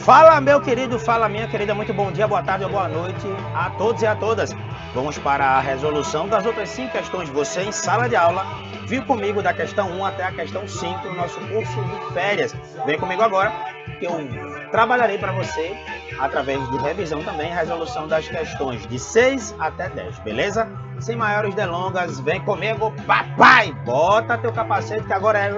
Fala, meu querido, fala, minha querida, muito bom dia, boa tarde ou boa noite a todos e a todas. Vamos para a resolução das outras 5 questões. Você, em sala de aula, viu comigo da questão 1 até a questão 5 no nosso curso de férias. Vem comigo agora, que eu trabalharei para você, através de revisão também, a resolução das questões de 6 até 10, beleza? Sem maiores delongas, vem comigo, papai! Bota teu capacete que agora é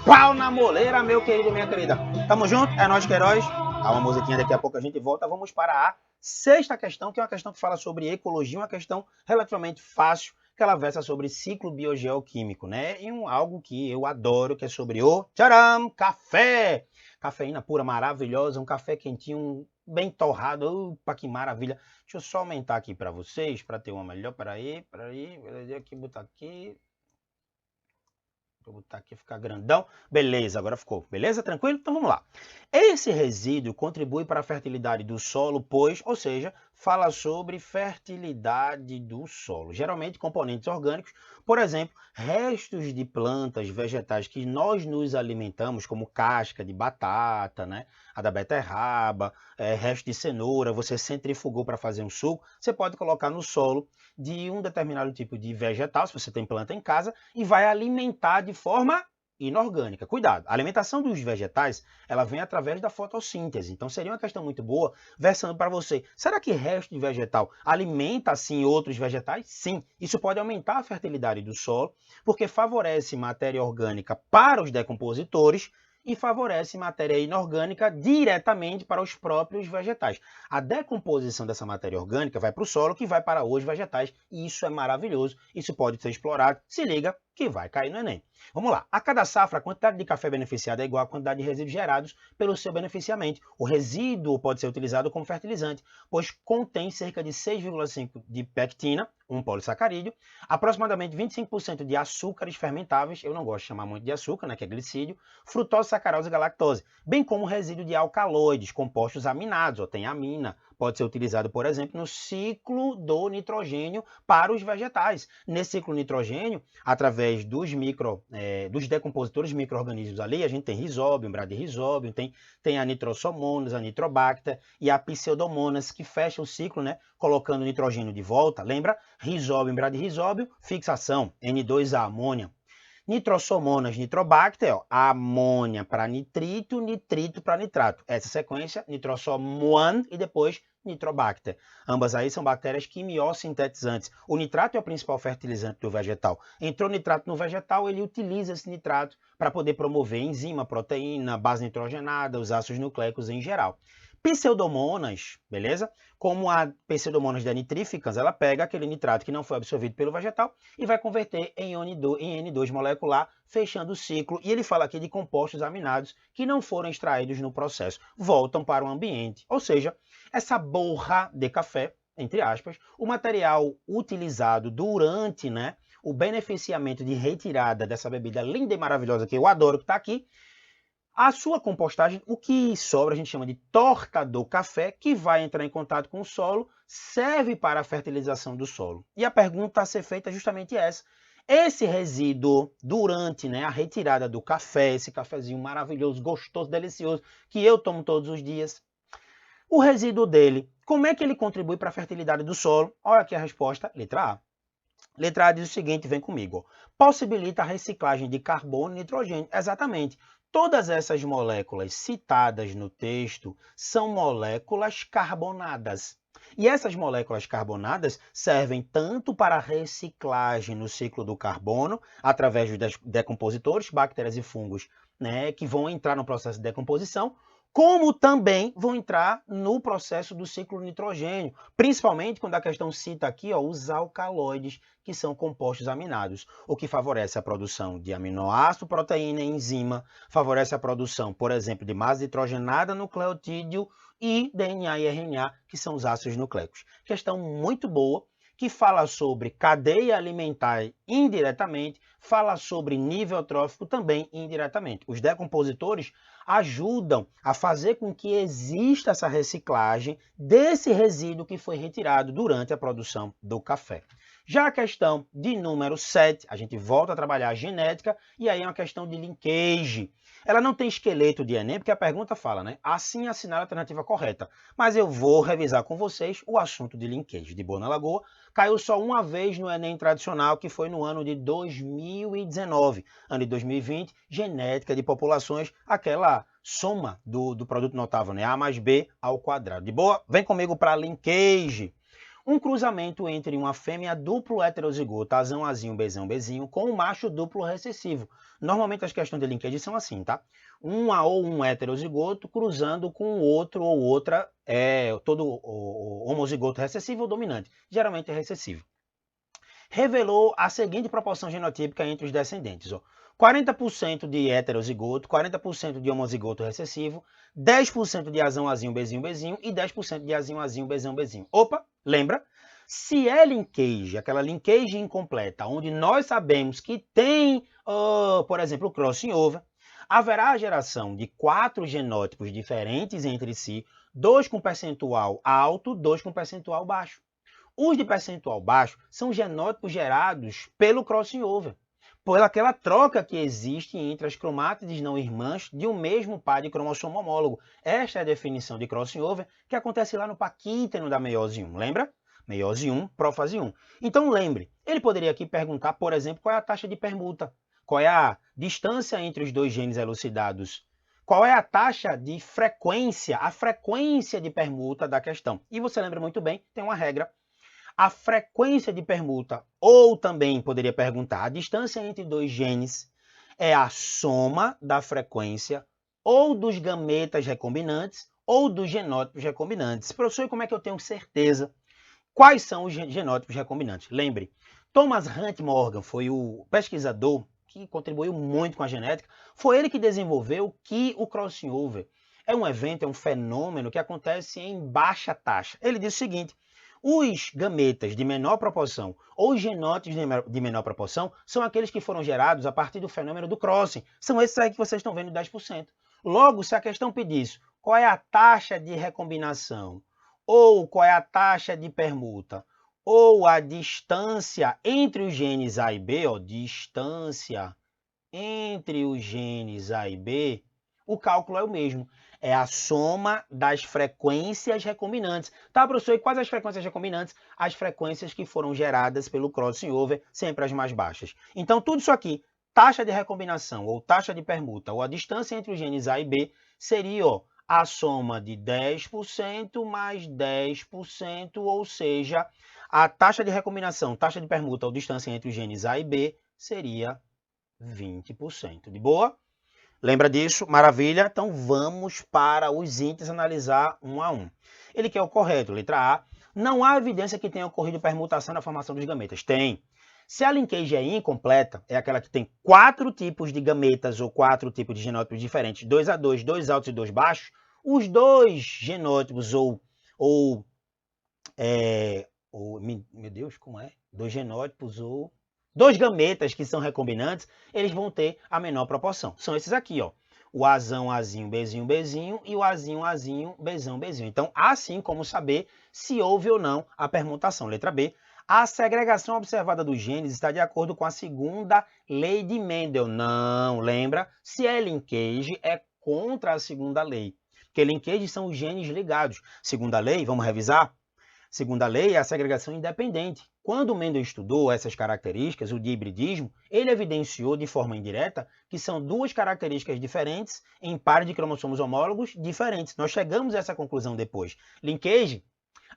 pau na moleira, meu querido, minha querida. Tamo junto? É nós que heróis. Há uma musiquinha, daqui a pouco a gente volta. Vamos para a sexta questão, que é uma questão que fala sobre ecologia, uma questão relativamente fácil, que ela versa sobre ciclo biogeoquímico, né? E algo que eu adoro, que é sobre o tcharam, café! Cafeína pura, maravilhosa, um café quentinho, bem torrado. Opa, que maravilha! Deixa eu só aumentar aqui para vocês, para ter uma melhor. Peraí, aqui, botar aqui. Vou botar aqui, ficar grandão. Beleza, agora ficou. Beleza? Tranquilo? Então vamos lá. Esse resíduo contribui para a fertilidade do solo, pois, ou seja, fala sobre fertilidade do solo. Geralmente componentes orgânicos, por exemplo, restos de plantas, vegetais que nós nos alimentamos, como casca de batata, né? A da beterraba, resto de cenoura, você centrifugou para fazer um suco, você pode colocar no solo de um determinado tipo de vegetal, se você tem planta em casa, e vai alimentar de forma inorgânica. Cuidado, a alimentação dos vegetais, ela vem através da fotossíntese. Então seria uma questão muito boa, versando para você, será que resto de vegetal alimenta assim outros vegetais? Sim, isso pode aumentar a fertilidade do solo, porque favorece matéria orgânica para os decompositores e favorece matéria inorgânica diretamente para os próprios vegetais. A decomposição dessa matéria orgânica vai para o solo, que vai para os vegetais, e isso é maravilhoso, isso pode ser explorado. Se liga que vai cair no Enem. Vamos lá. A cada safra, a quantidade de café beneficiado é igual à quantidade de resíduos gerados pelo seu beneficiamento. O resíduo pode ser utilizado como fertilizante, pois contém cerca de 6,5% de pectina, um polissacarídeo, aproximadamente 25% de açúcares fermentáveis, eu não gosto de chamar muito de açúcar, né, que é glicídio, frutose, sacarose e galactose, bem como resíduo de alcaloides, compostos aminados, ou tem amina, pode ser utilizado, por exemplo, no ciclo do nitrogênio para os vegetais. Nesse ciclo nitrogênio, através dos decompositores micro-organismos ali, a gente tem rizóbio, bradyrrizóbio, tem a nitrosomonas, a nitrobacter e a pseudomonas, que fecha o ciclo, né, colocando nitrogênio de volta. Lembra? Rizóbio, bradyrrizóbio, fixação, N2A, amônia. Nitrosomonas, nitrobacter, ó, amônia para nitrito, nitrito para nitrato. Essa sequência, nitrosomoan e depois nitrobacter. Ambas aí são bactérias quimiosintetizantes. O nitrato é o principal fertilizante do vegetal. Entrou nitrato no vegetal, ele utiliza esse nitrato para poder promover enzima, proteína, base nitrogenada, os ácidos nucleicos em geral. Pseudomonas, beleza? Como a pseudomonas denitrificans, ela pega aquele nitrato que não foi absorvido pelo vegetal e vai converter em N2 molecular, fechando o ciclo. E ele fala aqui de compostos aminados que não foram extraídos no processo, voltam para o ambiente. Ou seja, essa borra de café, entre aspas, o material utilizado durante, né, o beneficiamento de retirada dessa bebida linda e maravilhosa que eu adoro que está aqui, a sua compostagem, o que sobra, a gente chama de torta do café, que vai entrar em contato com o solo, serve para a fertilização do solo. E a pergunta a ser feita é justamente essa. Esse resíduo, durante, né, a retirada do café, esse cafezinho maravilhoso, gostoso, delicioso, que eu tomo todos os dias, o resíduo dele, como é que ele contribui para a fertilidade do solo? Olha aqui a resposta, letra A. Letra A diz o seguinte, vem comigo. Possibilita a reciclagem de carbono e nitrogênio. Exatamente. Todas essas moléculas citadas no texto são moléculas carbonadas. E essas moléculas carbonadas servem tanto para a reciclagem no ciclo do carbono, através dos decompositores, bactérias e fungos, né, que vão entrar no processo de decomposição, como também vão entrar no processo do ciclo do nitrogênio, principalmente quando a questão cita aqui, ó, os alcaloides, que são compostos aminados, o que favorece a produção de aminoácido, proteína e enzima, favorece a produção, por exemplo, de base nitrogenada, nucleotídeo e DNA e RNA, que são os ácidos nucleicos. Questão muito boa, que fala sobre cadeia alimentar indiretamente, fala sobre nível trófico também indiretamente. Os decompositores ajudam a fazer com que exista essa reciclagem desse resíduo que foi retirado durante a produção do café. Já a questão de número 7, a gente volta a trabalhar a genética, e aí é uma questão de linkage. Ela não tem esqueleto de Enem, porque a pergunta fala, né? Assim assinale a alternativa correta. Mas eu vou revisar com vocês o assunto de linkage de Boa na Lagoa. Caiu só uma vez no Enem tradicional, que foi no ano de 2019. Ano de 2020, genética de populações, aquela soma do produto notável, né? A mais B ao quadrado. De boa? Vem comigo para linkage. Um cruzamento entre uma fêmea duplo heterozigota, Azão, Azinho, Bezão, Bezinho, com um macho duplo recessivo. Normalmente as questões de linkage são assim, tá? Um heterozigoto cruzando com o outro ou outra, todo o homozigoto recessivo ou dominante. Geralmente é recessivo. Revelou a seguinte proporção genotípica entre os descendentes, ó. 40% de heterozigoto, 40% de homozigoto recessivo, 10% de azão, azinho, bezinho, bezinho e 10% de azinho, azinho, bezão, bezinho. Opa, lembra? Se é linkage, aquela linkage incompleta, onde nós sabemos que tem, por exemplo, o crossing over, haverá a geração de 4 genótipos diferentes entre si, 2 com percentual alto, 2 com percentual baixo. Os de percentual baixo são genótipos gerados pelo crossing over, por aquela troca que existe entre as cromátides não irmãs de um mesmo par de cromossomo homólogo. Esta é a definição de crossing over que acontece lá no paquíteno da meiose 1, lembra? Meiose 1, prófase 1. Então lembre, ele poderia aqui perguntar, por exemplo, qual é a taxa de permuta, qual é a distância entre os dois genes elucidados, qual é a taxa de frequência, a frequência de permuta da questão. E você lembra muito bem, tem uma regra. A frequência de permuta, ou também poderia perguntar, a distância entre dois genes é a soma da frequência ou dos gametas recombinantes ou dos genótipos recombinantes. Professor, como é que eu tenho certeza quais são os genótipos recombinantes? Lembre, Thomas Hunt Morgan foi o pesquisador que contribuiu muito com a genética. Foi ele que desenvolveu que o crossing over é um evento, é um fenômeno que acontece em baixa taxa. Ele disse o seguinte: os gametas de menor proporção ou genótipos de menor proporção são aqueles que foram gerados a partir do fenômeno do crossing. São esses aí que vocês estão vendo, 10%. Logo, se a questão pedisse qual é a taxa de recombinação, ou qual é a taxa de permuta, ou a distância entre os genes A e B, ó, distância entre os genes A e B, o cálculo é o mesmo. É a soma das frequências recombinantes. Tá, professor? E quais as frequências recombinantes? As frequências que foram geradas pelo crossing over, sempre as mais baixas. Então, tudo isso aqui, taxa de recombinação, ou taxa de permuta, ou a distância entre os genes A e B, seria, ó, a soma de 10% mais 10%, ou seja, a taxa de recombinação, taxa de permuta, ou distância entre os genes A e B, seria 20%. De boa? Lembra disso? Maravilha? Então vamos para os índices analisar um a um. Ele quer o correto, letra A. Não há evidência que tenha ocorrido permutação na formação dos gametas. Tem. Se a linkage é incompleta, é aquela que tem 4 tipos de gametas ou 4 tipos de genótipos diferentes, 2A2, 2 altos e 2 baixos, os dois genótipos meu Deus, como é? 2 genótipos ou 2 gametas que são recombinantes, eles vão ter a menor proporção. São esses aqui, ó. O azão, azinho, bezinho, bezinho e o azinho, azinho, bezão, bezinho. Então, há sim como saber se houve ou não a permutação. Letra B. A segregação observada dos genes está de acordo com a segunda lei de Mendel. Não, lembra? Se é linkage, é contra a segunda lei. Porque linkage são os genes ligados. Segunda lei, vamos revisar? Segunda lei é a segregação independente. Quando Mendel estudou essas características, o de hibridismo, ele evidenciou de forma indireta que são 2 características diferentes em pares de cromossomos homólogos diferentes. Nós chegamos a essa conclusão depois. Linkage,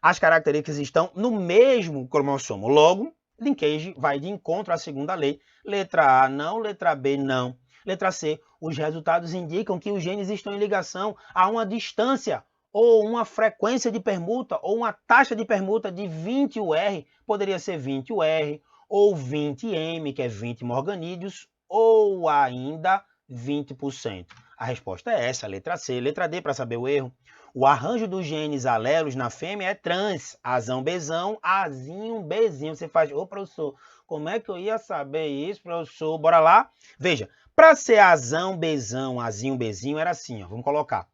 as características estão no mesmo cromossomo. Logo, linkage vai de encontro à segunda lei. Letra A não, letra B não. Letra C, os resultados indicam que os genes estão em ligação a uma distância ou uma frequência de permuta, ou uma taxa de permuta de 20 UR, poderia ser 20 UR, ou 20 M, que é 20 morganídeos, ou ainda 20%. A resposta é essa, letra C. Letra D, para saber o erro. O arranjo dos genes alelos na fêmea é trans, azão, bezão, azinho, bezinho. Você faz, ô professor, como é que eu ia saber isso, professor? Bora lá? Veja, para ser azão, bezão, azinho, bezinho, era assim, ó, vamos colocar.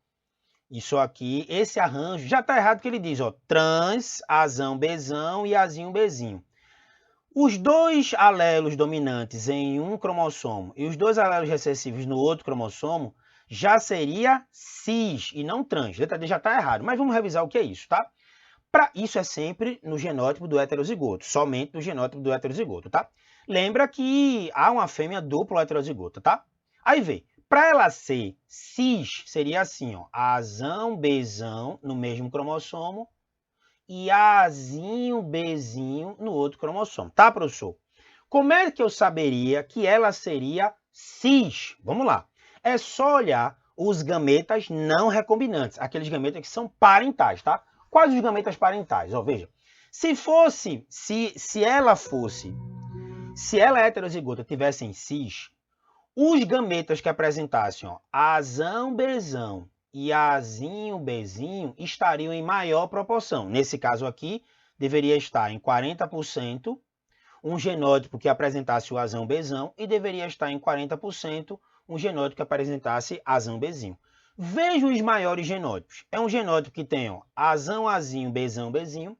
Isso aqui, esse arranjo, já está errado que ele diz, ó, trans, azão, bezão e azinho, bezinho. Os 2 alelos dominantes em um cromossomo e os 2 alelos recessivos no outro cromossomo já seria cis e não trans. Letra D já está errado, mas vamos revisar o que é isso, tá? Isso é sempre no genótipo do heterozigoto, somente no genótipo do heterozigoto, tá? Lembra que há uma fêmea duplo heterozigota, tá? Aí vê, para ela ser cis, seria assim, ó, Azão, Bzão no mesmo cromossomo e Azinho, Bzinho no outro cromossomo, tá, professor? Como é que eu saberia que ela seria cis? Vamos lá. É só olhar os gametas não recombinantes, aqueles gametas que são parentais, tá? Quais os gametas parentais? Ó, veja. Se ela é heterozigota tivessem cis, os gametas que apresentassem, ó, Azão, Bzão e Azinho, Bzinho estariam em maior proporção. Nesse caso aqui, deveria estar em 40%, um genótipo que apresentasse o Azão, Bzão, e deveria estar em 40% um genótipo que apresentasse Azão, Bzinho. Veja os maiores genótipos. É um genótipo que tem, ó, Azão, Azinho, Bzão, Bzinho,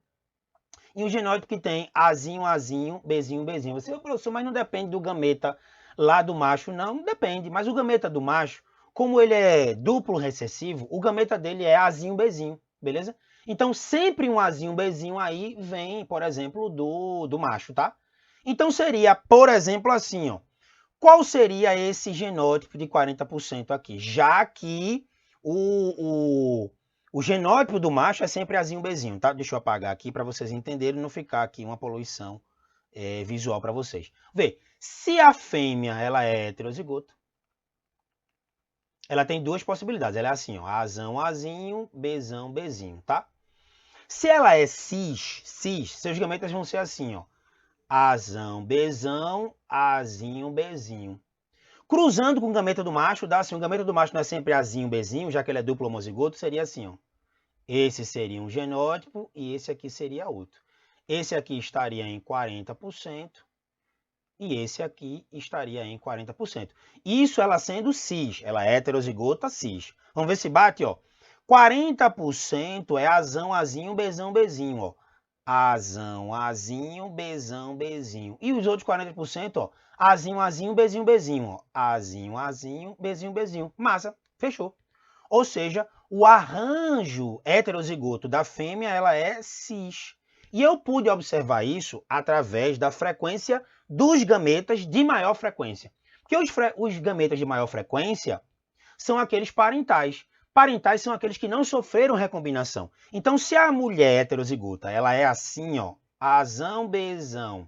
e um genótipo que tem Azinho, Azinho, Bzinho, Bzinho. Você, professor, mas não depende do gameta lá do macho, não depende. Mas o gameta do macho, como ele é duplo recessivo, o gameta dele é Azinho, Bzinho, beleza? Então, sempre um Azinho, Bzinho aí vem, por exemplo, do macho, tá? Então, seria, por exemplo, assim, ó. Qual seria esse genótipo de 40% aqui? Já que o genótipo do macho é sempre Azinho, Bzinho, tá? Deixa eu apagar aqui para vocês entenderem e não ficar aqui uma poluição visual para vocês. Vê, se a fêmea ela é heterozigota, ela tem duas possibilidades. Ela é assim, ó, Azão, Azinho, Bzão, Bzinho, tá? Se ela é cis, seus gametas vão ser assim, ó. Azão, Bzão, Azinho, Bzinho. Cruzando com o gameta do macho, dá assim, o gameta do macho não é sempre Azinho, Bzinho, já que ele é duplo homozigoto, seria assim, ó. Esse seria um genótipo e esse aqui seria outro. Esse aqui estaria em 40% e esse aqui estaria em 40%. Isso ela sendo cis, ela é heterozigota cis. Vamos ver se bate, ó. 40% é Azão, Azinho, Bzão, Bzinho, ó. Azão, Azinho, Bzão, Bzinho. E os outros 40%, ó. Azinho, Azinho, Bzinho, Bzinho, ó. Azinho, Azinho, Bzinho, Bzinho. Massa, fechou. Ou seja, o arranjo heterozigoto da fêmea, ela é cis. E eu pude observar isso através da frequência dos gametas de maior frequência. Porque os gametas de maior frequência são aqueles parentais. Parentais são aqueles que não sofreram recombinação. Então, se a mulher heterozigota, ela é assim, ó, Azão, Bzão,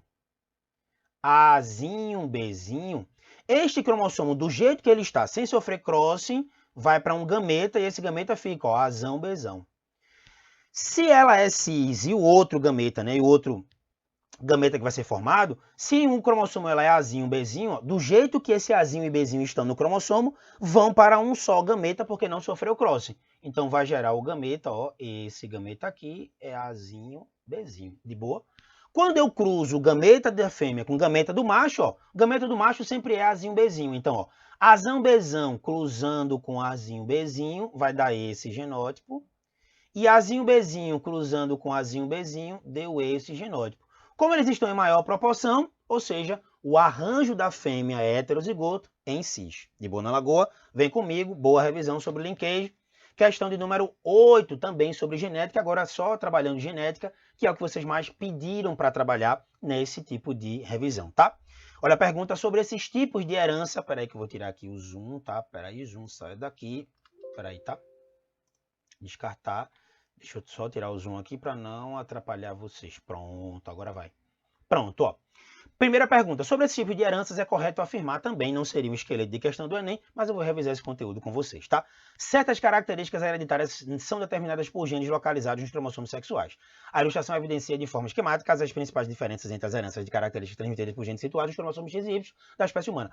Azinho, Bzinho, este cromossomo, do jeito que ele está, sem sofrer crossing, vai para um gameta e esse gameta fica, ó, Azão, Bzão. Se ela é cis e o outro gameta, né, e o outro gameta que vai ser formado, se um cromossomo ela é Azinho, Bzinho, ó, do jeito que esse Azinho e Bzinho estão no cromossomo, vão para um só gameta porque não sofreu crossing. Então vai gerar o gameta, ó, esse gameta aqui é Azinho, Bzinho, de boa? Quando eu cruzo o gameta da fêmea com o gameta do macho, ó, o gameta do macho sempre é Azinho, Bzinho. Então, ó, Azão, Bzão cruzando com Azinho, Bzinho vai dar esse genótipo. E Azinho, Bzinho cruzando com Azinho, Bzinho deu esse genótipo. Como eles estão em maior proporção, ou seja, o arranjo da fêmea é heterozigoto em cis. De boa na lagoa, vem comigo, boa revisão sobre linkage. Questão de número 8, também sobre genética, agora só trabalhando genética, que é o que vocês mais pediram para trabalhar nesse tipo de revisão, tá? Olha a pergunta sobre esses tipos de herança. Peraí que eu vou tirar aqui o zoom, tá? Peraí, zoom, sai daqui. Peraí, tá? Descartar. Deixa eu só tirar o zoom aqui para não atrapalhar vocês. Pronto, agora vai. Pronto, ó. Primeira pergunta. Sobre esse tipo de heranças, é correto afirmar também, não seria um esqueleto de questão do Enem, mas eu vou revisar esse conteúdo com vocês, tá? Certas características hereditárias são determinadas por genes localizados nos cromossomos sexuais. A ilustração evidencia de forma esquemática as principais diferenças entre as heranças de características transmitidas por genes situados nos cromossomos X e Y da espécie humana.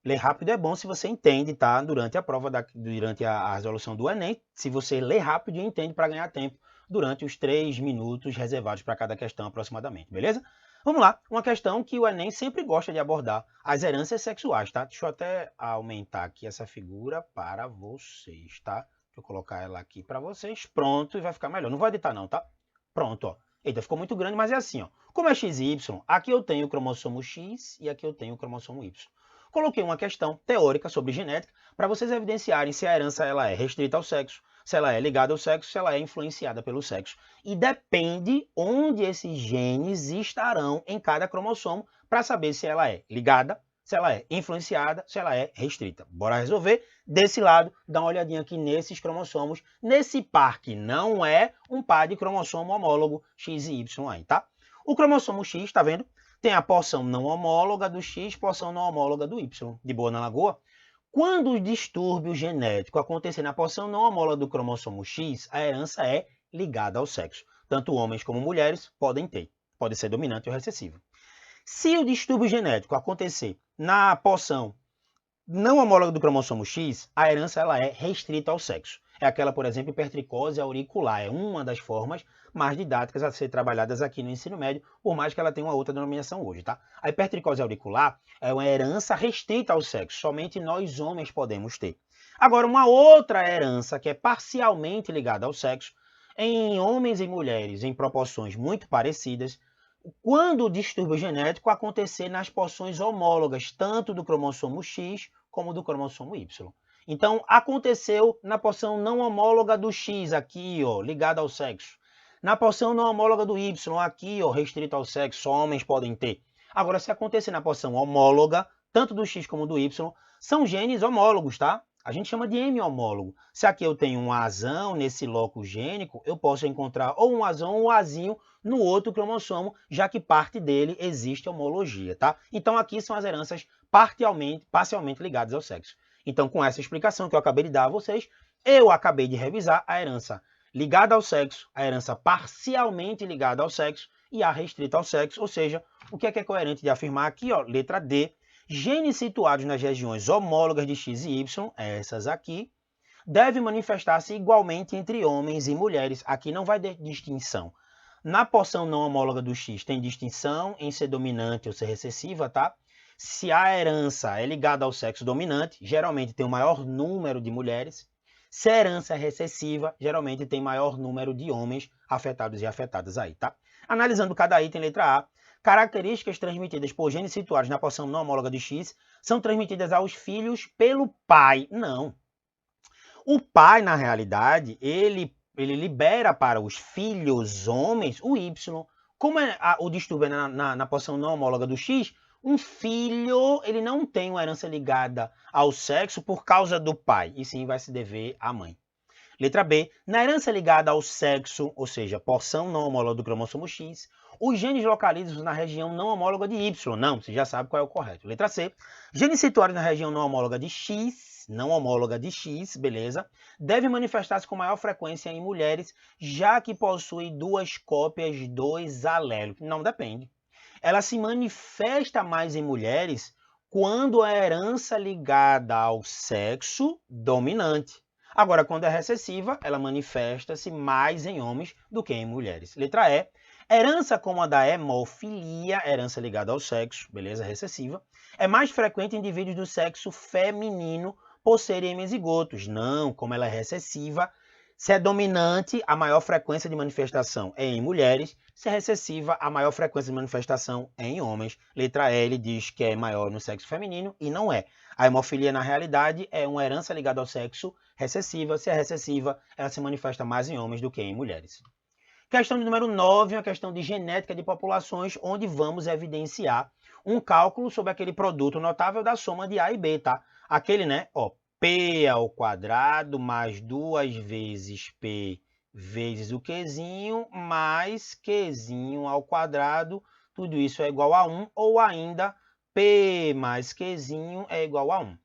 Ler rápido é bom se você entende, tá? Durante a prova, durante a resolução do Enem, se você ler rápido e entende para ganhar tempo durante os 3 minutos reservados para cada questão aproximadamente, beleza? Vamos lá, uma questão que o Enem sempre gosta de abordar, as heranças sexuais, tá? Deixa eu até aumentar aqui essa figura para vocês, tá? Deixa eu colocar ela aqui para vocês, pronto, e vai ficar melhor. Não vou editar não, tá? Pronto, ó. Eita, ficou muito grande, mas é assim, ó. Como é XY, aqui eu tenho o cromossomo X e aqui eu tenho o cromossomo Y. coloquei uma questão teórica sobre genética para vocês evidenciarem se a herança ela é restrita ao sexo, se ela é ligada ao sexo, se ela é influenciada pelo sexo. E depende onde esses genes estarão em cada cromossomo para saber se ela é ligada, se ela é influenciada, se ela é restrita. Bora resolver? Desse lado, dá uma olhadinha aqui nesses cromossomos, nesse par que não é um par de cromossomo homólogo X e Y aí, tá? O cromossomo X, tá vendo? Tem a porção não homóloga do X, porção não homóloga do Y. De boa na lagoa? Quando o distúrbio genético acontecer na porção não homóloga do cromossomo X, a herança é ligada ao sexo. Tanto homens como mulheres podem ter. Pode ser dominante ou recessivo. Se o distúrbio genético acontecer na porção não homóloga do cromossomo X, a herança ela é restrita ao sexo. É aquela, por exemplo, hipertricose auricular. É uma das formas mais didáticas a ser trabalhadas aqui no ensino médio, por mais que ela tenha uma outra denominação hoje, tá? A hipertricose auricular é uma herança restrita ao sexo. Somente nós homens podemos ter. Agora, uma outra herança que é parcialmente ligada ao sexo, em homens e mulheres em proporções muito parecidas, quando o distúrbio genético acontecer nas porções homólogas, tanto do cromossomo X como do cromossomo Y. Então, aconteceu na porção não homóloga do X, aqui, ó, ligada ao sexo. Na porção não homóloga do Y, aqui, ó, restrito ao sexo, só homens podem ter. Agora, se acontecer na porção homóloga, tanto do X como do Y, são genes homólogos, tá? A gente chama de M-homólogo. Se aqui eu tenho um Azão nesse loco gênico, eu posso encontrar ou um Azão ou um Azinho no outro cromossomo, já que parte dele existe homologia, tá? Então aqui são as heranças parcialmente ligadas ao sexo. Então com essa explicação que eu acabei de dar a vocês, eu acabei de revisar a herança ligada ao sexo, a herança parcialmente ligada ao sexo e a restrita ao sexo, ou seja, o que é coerente de afirmar aqui, ó, letra D, genes situados nas regiões homólogas de X e Y, essas aqui, devem manifestar-se igualmente entre homens e mulheres. Aqui não vai ter distinção. Na porção não homóloga do X tem distinção em ser dominante ou ser recessiva, tá? Se a herança é ligada ao sexo dominante, geralmente tem o maior número de mulheres. Se a herança é recessiva, geralmente tem maior número de homens afetados e afetadas aí, tá? Analisando cada item, letra A, características transmitidas por genes situados na porção não homóloga de X são transmitidas aos filhos pelo pai. Não. O pai, na realidade, ele libera para os filhos homens o Y. Como o distúrbio é na porção não homóloga do X, um filho ele não tem uma herança ligada ao sexo por causa do pai, e sim vai se dever à mãe. Letra B, na herança ligada ao sexo, ou seja, porção não homóloga do cromossomo X, os genes localizam na região não homóloga de Y. Não, você já sabe qual é o correto. Letra C, genes situados na região não homóloga de X, beleza, devem manifestar-se com maior frequência em mulheres, já que possuem duas cópias dos alélos. Não depende. Ela se manifesta mais em mulheres quando a herança ligada ao sexo dominante. Agora, quando é recessiva, ela manifesta-se mais em homens do que em mulheres. Letra E, herança como a da hemofilia, herança ligada ao sexo, beleza, recessiva, é mais frequente em indivíduos do sexo feminino por serem hemizigotos. Não, como ela é recessiva, se é dominante, a maior frequência de manifestação é em mulheres, se é recessiva, a maior frequência de manifestação é em homens. Letra E, ele diz que é maior no sexo feminino e não é. A hemofilia, na realidade, é uma herança ligada ao sexo recessiva. Se é recessiva, ela se manifesta mais em homens do que em mulheres. Questão de número 9, uma questão de genética de populações, onde vamos evidenciar um cálculo sobre aquele produto notável da soma de A e B, tá? Aquele, né, ó, P ao quadrado mais 2 vezes P vezes o Qzinho mais Qzinho ao quadrado, tudo isso é igual a 1, ou ainda P mais Qzinho é igual a 1.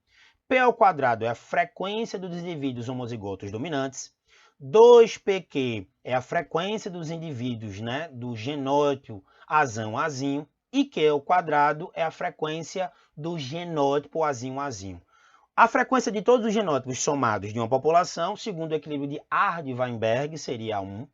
P ao quadrado é a frequência dos indivíduos homozigotos dominantes, 2pq é a frequência dos indivíduos, né, do genótipo Azão-Azinho, e Q ao quadrado é a frequência do genótipo Azinho-Azinho. A frequência de todos os genótipos somados de uma população, segundo o equilíbrio de Ardt-Weinberg, seria 1.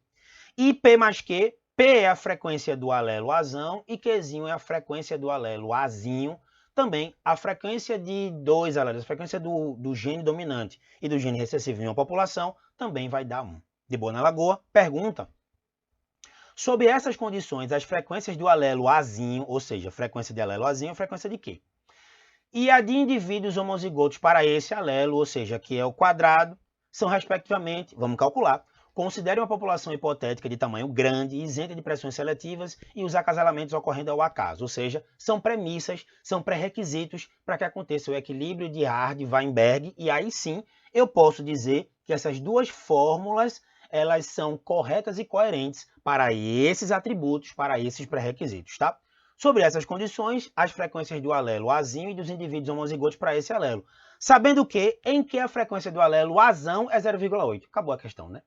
E P mais Q, P é a frequência do alelo Azão e Qzinho é a frequência do alelo Azinho. Também a frequência de dois alelos, a frequência do gene dominante e do gene recessivo em uma população, também vai dar 1. De boa na lagoa, pergunta. Sob essas condições, as frequências do alelo Azinho, ou seja, frequência de alelo Azinho, frequência de Q. e a de indivíduos homozigotos para esse alelo, ou seja, que é o quadrado, são respectivamente, vamos calcular, considere uma população hipotética de tamanho grande, isenta de pressões seletivas e os acasalamentos ocorrendo ao acaso, ou seja, são premissas, são pré-requisitos para que aconteça o equilíbrio de Hardy-Weinberg, e aí sim eu posso dizer que essas duas fórmulas elas são corretas e coerentes para esses atributos, para esses pré-requisitos, tá? Sobre essas condições, as frequências do alelo azinho e dos indivíduos homozigotos para esse alelo. Sabendo em que a frequência do alelo azão é 0,8. Acabou a questão, né?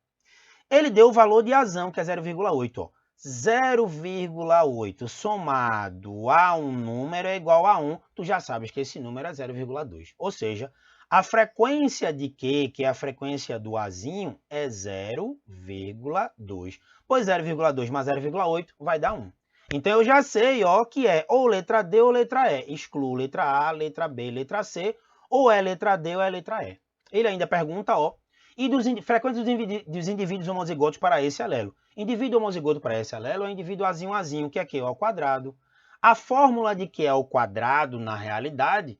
Ele deu o valor de azão, que é 0,8. 0,8 somado a um número é igual a 1. Tu já sabes que esse número é 0,2. Ou seja, a frequência de Q, que é a frequência do azinho, é 0,2. Pois 0,2 mais 0,8 vai dar 1. Então eu já sei, ó, que é ou letra D ou letra E. Excluo letra A, letra B, letra C, ou é letra D ou é letra E. Ele ainda pergunta, ó, e frequência dos indivíduos homozigotos para esse alelo. Indivíduo homozigoto para esse alelo é indivíduo azinho, que é Q ao quadrado. A fórmula de Q ao quadrado, na realidade,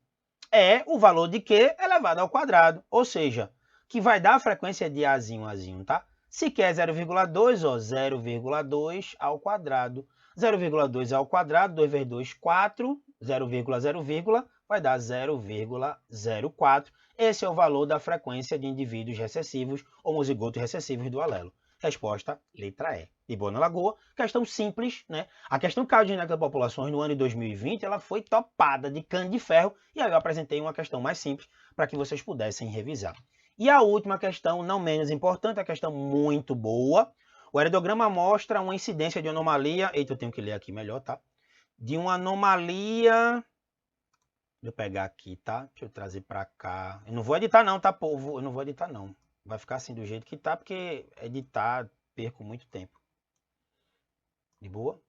é o valor de Q elevado ao quadrado, ou seja, que vai dar a frequência de azinho, tá? Se Q é 0,2, ó, 0,2 ao quadrado. 0,2 ao quadrado, 2 vezes 2, 4, 0,0, vai dar 0,04. Esse é o valor da frequência de indivíduos recessivos, homozigotos recessivos do alelo. Resposta, letra E. De boa na Lagoa, questão simples, né? A questão cardiogênica das populações no ano de 2020, ela foi topada de cano de ferro, e aí eu apresentei uma questão mais simples para que vocês pudessem revisar. E a última questão, não menos importante, a questão muito boa. O aerodograma mostra uma incidência de anomalia, eita, eu tenho que ler aqui melhor, tá? De uma anomalia, deixa eu pegar aqui, tá? Deixa eu trazer para cá. Eu não vou editar não, tá, povo? Eu não vou editar não. Vai ficar assim do jeito que tá, porque editar perco muito tempo. De boa?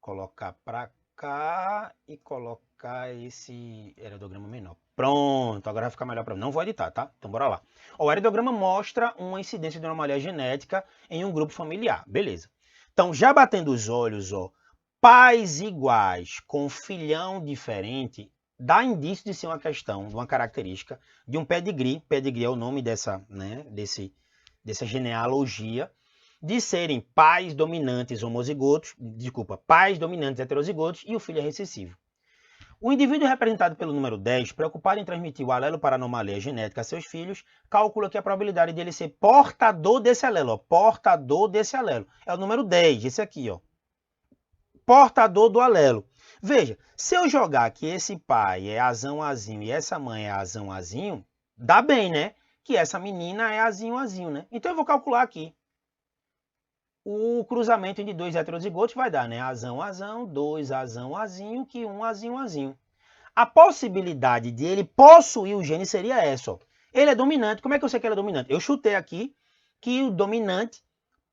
Colocar para cá e colocar esse aerodograma menor. Pronto, agora vai ficar melhor para mim. Não vou editar, tá? Então bora lá. O aerodograma mostra uma incidência de anomalia genética em um grupo familiar. Beleza. Então, já batendo os olhos, ó, pais iguais com filhão diferente, dá indício de ser uma questão, de uma característica de um pedigree. Pedigree é o nome dessa genealogia, de serem pais dominantes homozigotos, pais dominantes heterozigotos e o filho é recessivo. O indivíduo representado pelo número 10, preocupado em transmitir o alelo para anomalia genética a seus filhos, calcula que a probabilidade dele ser portador desse alelo, ó, portador desse alelo, é o número 10, esse aqui, ó, portador do alelo. Veja, se eu jogar que esse pai é azão azinho e essa mãe é azão azinho, dá bem, né? Que essa menina é azinho azinho, né? Então eu vou calcular aqui. O cruzamento de dois heterozigotos vai dar, né? Azão, azão, 2 azão, azinho, que 1 azinho, azinho. A possibilidade de ele possuir o gene seria essa, ó. Ele é dominante. Como é que eu sei que ele é dominante? Eu chutei aqui que o dominante,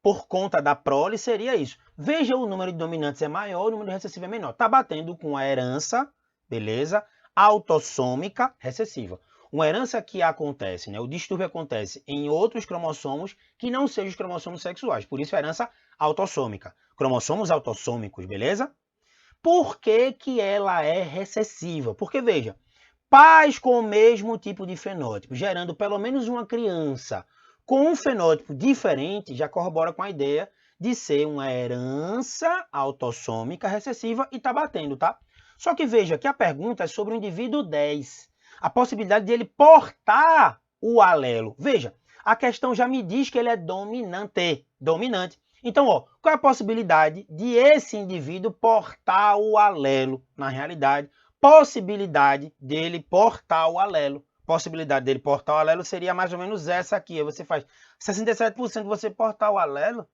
por conta da prole, seria isso. Veja, o número de dominantes é maior, o número de recessivo é menor. Tá batendo com a herança, beleza? Autossômica recessiva. Uma herança que acontece, né? O distúrbio acontece em outros cromossomos que não sejam os cromossomos sexuais. Por isso, a herança autossômica. Cromossomos autossômicos, beleza? Por que que ela é recessiva? Porque, veja, pais com o mesmo tipo de fenótipo, gerando pelo menos uma criança com um fenótipo diferente, já corrobora com a ideia de ser uma herança autossômica recessiva e tá batendo, tá? Só que veja que a pergunta é sobre o indivíduo 10. A possibilidade de ele portar o alelo. Veja, a questão já me diz que ele é dominante. Então, ó, qual é a possibilidade de esse indivíduo portar o alelo na realidade? Possibilidade dele portar o alelo. Possibilidade dele portar o alelo seria mais ou menos essa aqui. Aí você faz 67% de você portar o alelo.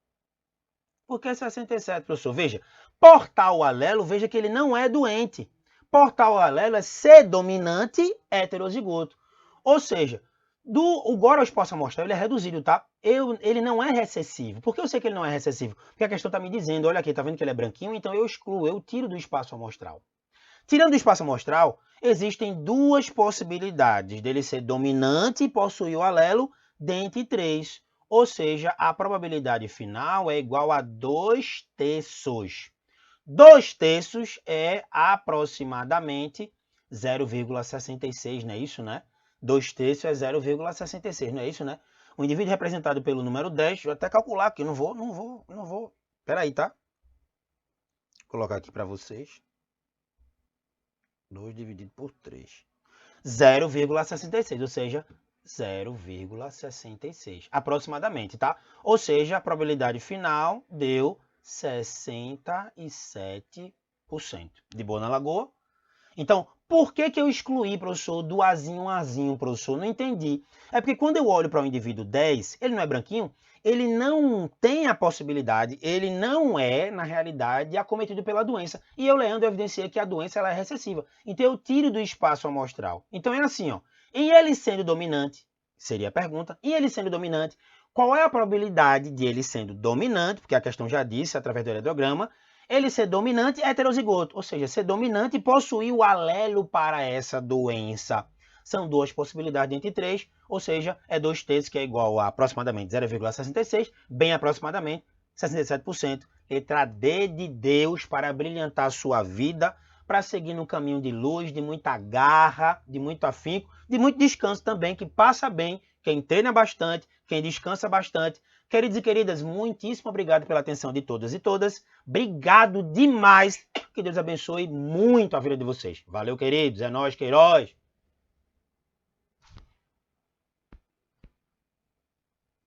Por que 67%, professor? Veja, portar o alelo, veja que ele não é doente. Portar o alelo é ser dominante heterozigoto. Ou seja, o Gorospócio amostral ele é reduzido, tá? Ele não é recessivo. Por que eu sei que ele não é recessivo? Porque a questão está me dizendo, olha aqui, tá vendo que ele é branquinho? Então eu excluo, eu tiro do espaço amostral. Tirando do espaço amostral, existem duas possibilidades dele ser dominante e possuir o alelo dentre 3. Ou seja, a probabilidade final é igual a 2/3. 2/3 é aproximadamente 0,66, não é isso, né? 2/3 é 0,66, não é isso, né? O indivíduo representado pelo número 10, deixa eu até calcular aqui, não vou. Peraí, tá? Vou colocar aqui para vocês. 2 dividido por 3. 0,66, ou seja, 0,66 aproximadamente, tá? Ou seja, a probabilidade final deu 67%. De boa na lagoa? Então, por que eu excluí, professor, do Azinho, professor? Não entendi. É porque quando eu olho para o indivíduo 10, ele não é branquinho, ele não tem a possibilidade, ele não é, na realidade, acometido pela doença. E eu, Leandro, evidenciei que a doença ela é recessiva. Então, eu tiro do espaço amostral. Então, é assim, ó. Em ele sendo dominante, seria a pergunta, em ele sendo dominante, qual é a probabilidade de ele sendo dominante, porque a questão já disse, através do eletrograma, ele ser dominante é heterozigoto, ou seja, ser dominante e possuir o alelo para essa doença. São duas possibilidades entre 3, ou seja, é 2/3, que é igual a aproximadamente 0,66, bem aproximadamente 67%. Letra D de Deus para brilhantar a sua vida, para seguir no caminho de luz, de muita garra, de muito afinco, de muito descanso também, que passa bem quem treina bastante, quem descansa bastante. Queridos e queridas, muitíssimo obrigado pela atenção de todas e todas. Obrigado demais. Que Deus abençoe muito a vida de vocês. Valeu, queridos. É nóis, Queiroz.